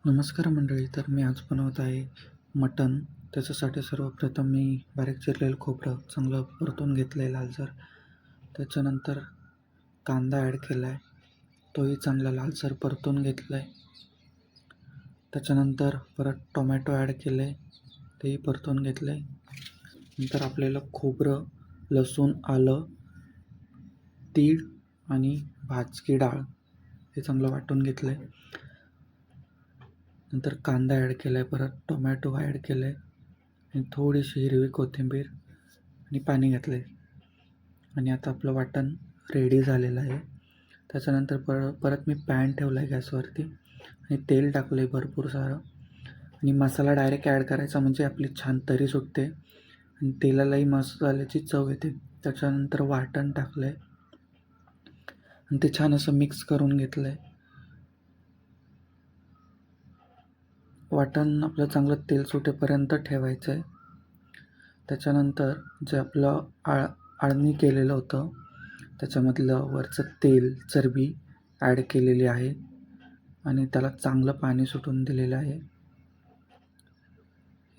नमस्कार मंडळी. तर मी आज बनवत आहे मटण. त्याच्यासाठी सर्वप्रथम मी बारीक चिरलेलं खोबरं चांगलं परतून घेतलं आहे लालसर. त्याच्यानंतर कांदा ॲड केला आहे, तोही चांगला लालसर परतून घेतला आहे. त्याच्यानंतर परत टोमॅटो ॲड केलं आहे, तेही परतून घेतलं आहे. नंतर आपल्याला खोबरं, लसूण, आलं, तीळ आणि भाजकी डाळ हे चांगलं वाटून घेतलं आहे. नंतर कांदा ॲड केला आहे, परत टोमॅटो ॲड केलं आहे आणि थोडीशी हिरवी कोथिंबीर आणि पाणी घातलं आहे. आणि आता आपलं वाटण रेडी झालेलं आहे. त्याच्यानंतर परत मी पॅन ठेवला आहे गॅसवरती आणि तेल टाकलं आहे भरपूर सारं. आणि मसाला डायरेक्ट ॲड करायचा म्हणजे आपली छान तरी सुटते आणि तेलालाही मसाल्याची चव येते. त्याच्यानंतर वाटण टाकलं आहे आणि ते छान असं मिक्स करून घेतलं आहे. वाटण आपलं चांगलं तेल सुटेपर्यंत ठेवायचं आहे. त्याच्यानंतर जे आपलं आळणी केलेलं होतं त्याच्यामधलं वरचं तेल, चरबी ॲड केलेली आहे आणि त्याला चांगलं पाणी सुटून दिलेलं आहे.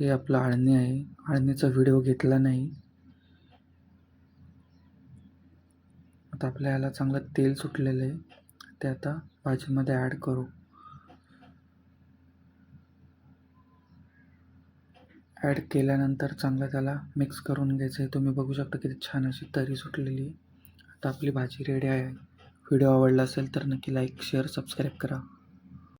हे आपलं आळणी आहे. आळणीचा व्हिडिओ घेतला नाही. आता आपल्या याला चांगलं तेल सुटलेलं आहे. ते आता भाजीमध्ये ॲड करू. ॲड केल्यानंतर चांगलं त्याला मिक्स करून घ्यायचं आहे. तुम्ही बघू शकता किती छान अशी तरी सुटलेली आहे. आता आपली भाजी रेडी आहे. व्हिडिओ आवडला असेल तर नक्की लाईक, शेअर, सबस्क्राईब करा.